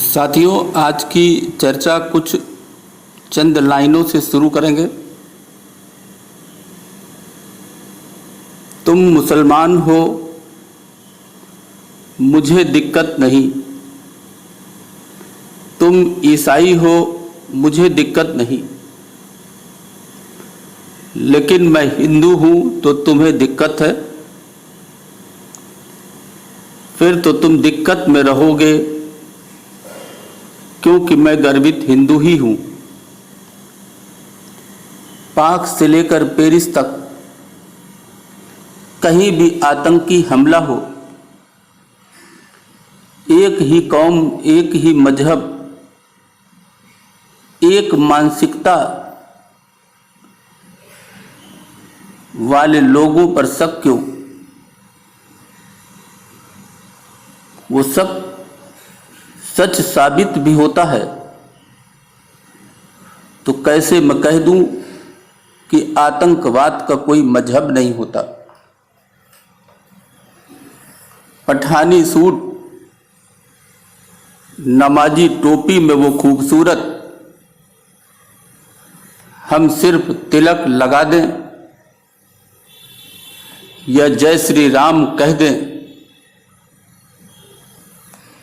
साथियों, आज की चर्चा कुछ चंद लाइनों से शुरू करेंगे। तुम मुसलमान हो, मुझे दिक्कत नहीं। तुम ईसाई हो, मुझे दिक्कत नहीं। लेकिन मैं हिंदू हूं तो तुम्हें दिक्कत है। फिर तो तुम दिक्कत में रहोगे, क्योंकि मैं गर्वित हिंदू ही हूं। पाक से लेकर पेरिस तक कहीं भी आतंकी हमला हो, एक ही कौम, एक ही मजहब, एक मानसिकता वाले लोगों पर शक क्यों? वो सब सच साबित भी होता है। तो कैसे मैं कह दूं कि आतंकवाद का कोई मजहब नहीं होता। पठानी सूट, नमाजी टोपी में वो खूबसूरत, हम सिर्फ तिलक लगा दें या जय श्री राम कह दें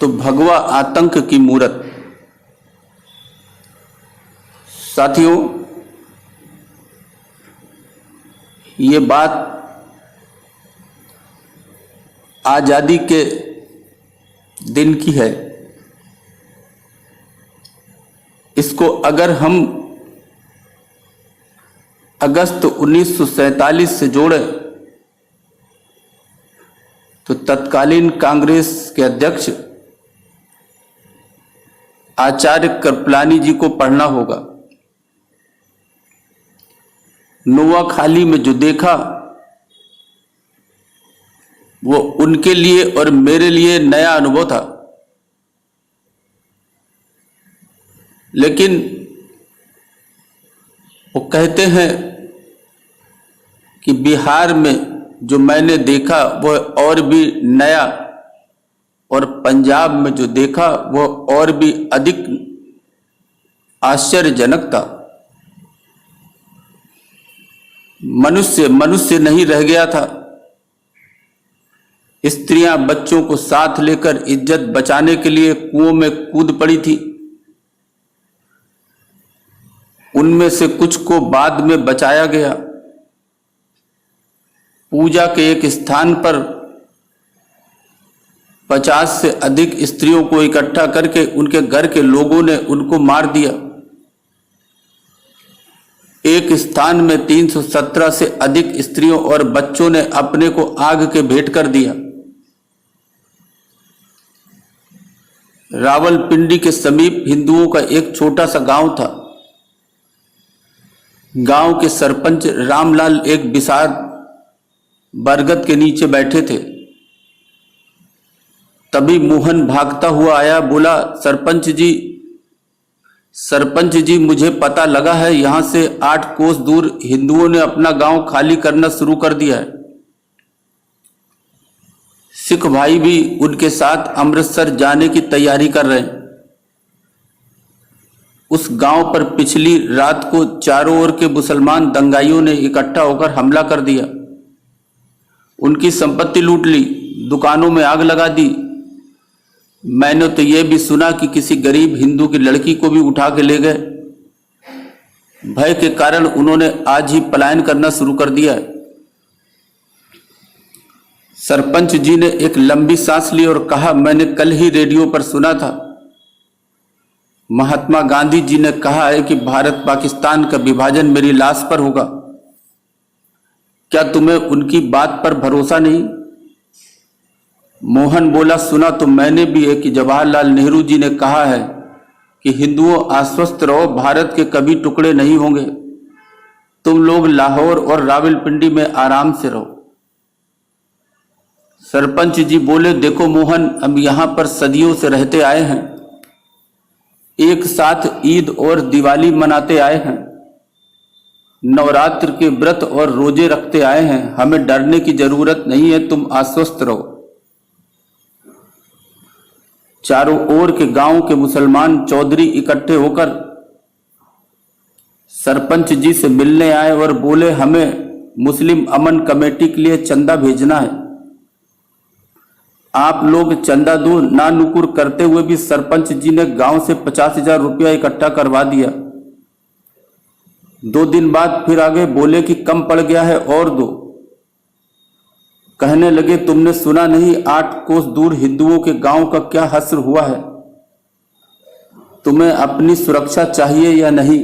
तो भगवा आतंक की मूरत। साथियों, ये बात आजादी के दिन की है। इसको अगर हम अगस्त 1947 से जोड़ें तो तत्कालीन कांग्रेस के अध्यक्ष आचार्य कृपलानी जी को पढ़ना होगा। नोआखाली में जो देखा वो उनके लिए और मेरे लिए नया अनुभव था। लेकिन वो कहते हैं कि बिहार में जो मैंने देखा वो और भी नया, और पंजाब में जो देखा वो और भी अधिक आश्चर्यजनक था। मनुष्य मनुष्य नहीं रह गया था। स्त्रियां बच्चों को साथ लेकर इज्जत बचाने के लिए कुओं में कूद पड़ी थी। उनमें से कुछ को बाद में बचाया गया। पूजा के एक स्थान पर 50 से अधिक स्त्रियों को इकट्ठा करके उनके घर के लोगों ने उनको मार दिया। एक स्थान में 317 से अधिक स्त्रियों और बच्चों ने अपने को आग के भेंट कर दिया। रावलपिंडी के समीप हिंदुओं का एक छोटा सा गांव था। गांव के सरपंच रामलाल एक विशाल बरगद के नीचे बैठे थे। तभी मोहन भागता हुआ आया, बोला, सरपंच जी, मुझे पता लगा है यहां से 8 कोस दूर हिंदुओं ने अपना गांव खाली करना शुरू कर दिया है। सिख भाई भी उनके साथ अमृतसर जाने की तैयारी कर रहे हैं। उस गांव पर पिछली रात को चारों ओर के मुसलमान दंगाइयों ने इकट्ठा होकर हमला कर दिया। उनकी संपत्ति लूट ली, दुकानों में आग लगा दी। मैंने तो यह भी सुना कि किसी गरीब हिंदू की लड़की को भी उठा के ले गए। भय के कारण उन्होंने आज ही पलायन करना शुरू कर दिया है। सरपंच जी ने एक लंबी सांस ली और कहा, मैंने कल ही रेडियो पर सुना था, महात्मा गांधी जी ने कहा है कि भारत पाकिस्तान का विभाजन मेरी लाश पर होगा। क्या तुम्हें उनकी बात पर भरोसा नहीं? मोहन बोला, सुना तो मैंने भी है कि जवाहरलाल नेहरू जी ने कहा है कि हिंदुओं आश्वस्त रहो, भारत के कभी टुकड़े नहीं होंगे। तुम लोग लाहौर और रावलपिंडी में आराम से रहो। सरपंच जी बोले, देखो मोहन, हम यहां पर सदियों से रहते आए हैं, एक साथ ईद और दिवाली मनाते आए हैं, नवरात्र के व्रत और रोजे रखते आए हैं। हमें डरने की जरूरत नहीं है, तुम आश्वस्त रहो। चारों ओर के गांव के मुसलमान चौधरी इकट्ठे होकर सरपंच जी से मिलने आए और बोले, हमें मुस्लिम अमन कमेटी के लिए चंदा भेजना है। आप लोग चंदा दो। ना नुकुर करते हुए भी सरपंच जी ने गांव से 50,000 रुपया इकट्ठा करवा दिया। 2 दिन बाद फिर आगे बोले कि कम पड़ गया है और दो। कहने लगे, तुमने सुना नहीं 8 कोस दूर हिंदुओं के गांव का क्या हश्र हुआ है? तुम्हें अपनी सुरक्षा चाहिए या नहीं?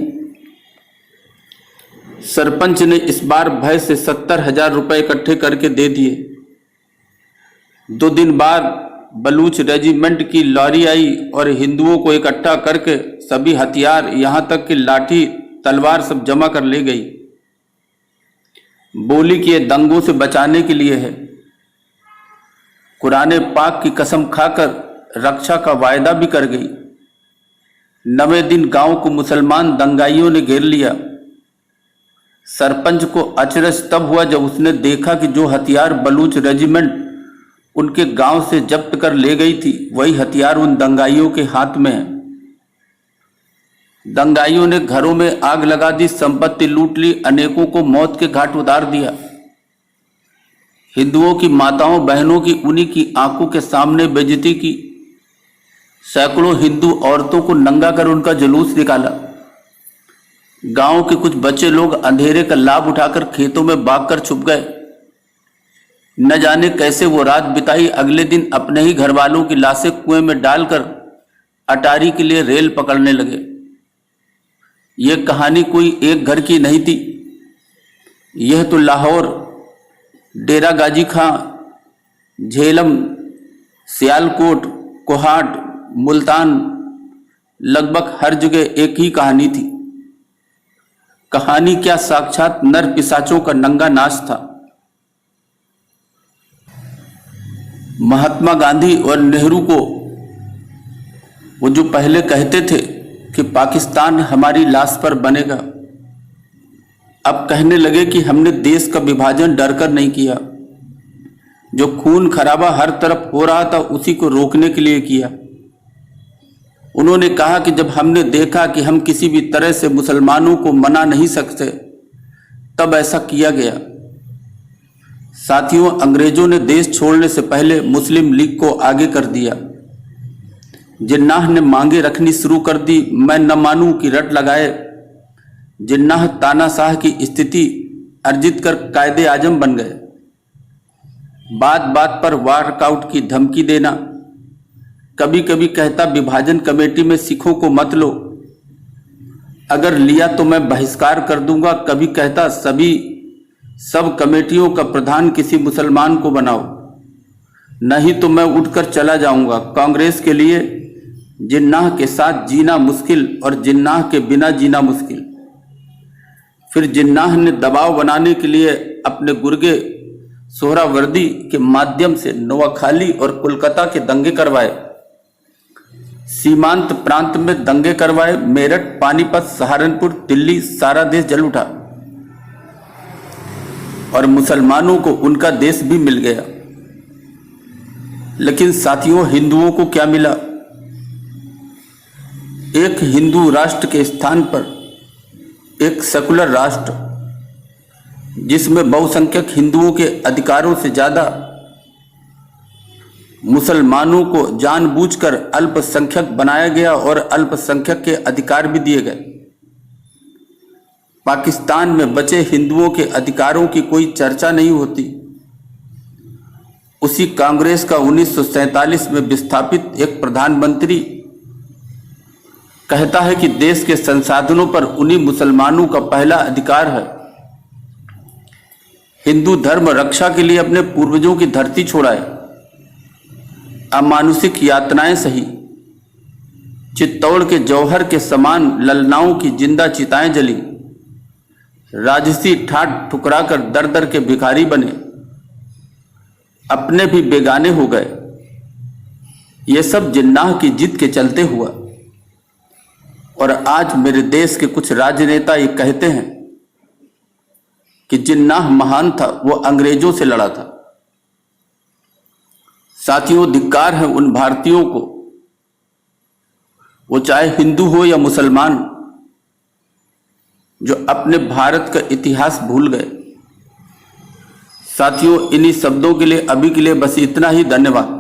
सरपंच ने इस बार भय से 70,000 रुपए इकट्ठे करके दे दिए। 2 दिन बाद बलूच रेजिमेंट की लॉरी आई और हिंदुओं को इकट्ठा करके सभी हथियार, यहां तक कि लाठी तलवार सब जमा कर ले गई। बोली कि ये दंगों से बचाने के लिए है। कुरान पाक की कसम खाकर रक्षा का वायदा भी कर गई। 9वें दिन गांव को मुसलमान दंगाइयों ने घेर लिया। सरपंच को अचरज तब हुआ जब उसने देखा कि जो हथियार बलूच रेजिमेंट उनके गांव से जब्त कर ले गई थी, वही हथियार उन दंगाइयों के हाथ में है। दंगाइयों ने घरों में आग लगा दी, संपत्ति लूट ली, अनेकों को मौत के घाट उतार दिया। हिंदुओं की माताओं बहनों की उन्हीं की आंखों के सामने बेइज्जती की। सैकड़ों हिंदू औरतों को नंगा कर उनका जुलूस निकाला। गांव के कुछ बच्चे लोग अंधेरे का लाभ उठाकर खेतों में भागकर छुप गए। न जाने कैसे वो रात बिताई। अगले दिन अपने ही घर वालों की लाशें कुएं में डालकर अटारी के लिए रेल पकड़ने लगे। ये कहानी कोई एक घर की नहीं थी। यह तो लाहौर, डेरा गाजी खां, झेलम, सियालकोट, कोहाट, मुल्तान, लगभग हर जगह एक ही कहानी थी। कहानी क्या, साक्षात नर पिशाचों का नंगा नाच था। महात्मा गांधी और नेहरू को वो जो पहले कहते थे कि पाकिस्तान हमारी लाश पर बनेगा, अब कहने लगे कि हमने देश का विभाजन डरकर नहीं किया। जो खून खराबा हर तरफ हो रहा था उसी को रोकने के लिए किया। उन्होंने कहा कि जब हमने देखा कि हम किसी भी तरह से मुसलमानों को मना नहीं सकते, तब ऐसा किया गया। साथियों, अंग्रेजों ने देश छोड़ने से पहले मुस्लिम लीग को आगे कर दिया। जिन्नाह ने मांगे रखनी शुरू कर दी, मैं न मानूं की रट लगाए। जिन्नाह तानाशाह की स्थिति अर्जित कर कायदे आजम बन गए। बात बात पर वॉकआउट की धमकी देना। कभी कभी कहता विभाजन कमेटी में सिखों को मत लो, अगर लिया तो मैं बहिष्कार कर दूंगा। कभी कहता सब कमेटियों का प्रधान किसी मुसलमान को बनाओ, नहीं तो मैं उठकर चला जाऊंगा। कांग्रेस के लिए जिन्नाह के साथ जीना मुश्किल और जिन्नाह के बिना जीना मुश्किल। फिर जिन्नाह ने दबाव बनाने के लिए अपने गुर्गे सोहरावर्दी के माध्यम से नोआखाली और कोलकाता के दंगे करवाए। सीमांत प्रांत में दंगे करवाए। मेरठ, पानीपत, सहारनपुर, दिल्ली, सारा देश जल उठा और मुसलमानों को उनका देश भी मिल गया। लेकिन साथियों, हिंदुओं को क्या मिला? एक हिंदू राष्ट्र के स्थान पर एक सेकुलर राष्ट्र, जिसमें बहुसंख्यक हिंदुओं के अधिकारों से ज्यादा मुसलमानों को जानबूझकर अल्पसंख्यक बनाया गया और अल्पसंख्यक के अधिकार भी दिए गए। पाकिस्तान में बचे हिंदुओं के अधिकारों की कोई चर्चा नहीं होती। उसी कांग्रेस का 1947 में विस्थापित एक प्रधानमंत्री कहता है कि देश के संसाधनों पर उन्हीं मुसलमानों का पहला अधिकार है। हिंदू धर्म रक्षा के लिए अपने पूर्वजों की धरती छोड़ाए, अमानुषिक यातनाएं सही, चित्तौड़ के जौहर के समान ललनाओं की जिंदा चिताएं जली, राजसी ठाट ठुकरा कर दर दर के भिखारी बने, अपने भी बेगाने हो गए। ये सब जिन्नाह की जिद के चलते हुआ। और आज मेरे देश के कुछ राजनेता ये कहते हैं कि जिन्नाह महान था, वो अंग्रेजों से लड़ा था। साथियों, धिक्कार है उन भारतीयों को वो चाहे हिंदू हो या मुसलमान, जो अपने भारत का इतिहास भूल गए। साथियों, इन्हीं शब्दों के लिए अभी के लिए बस इतना ही। धन्यवाद।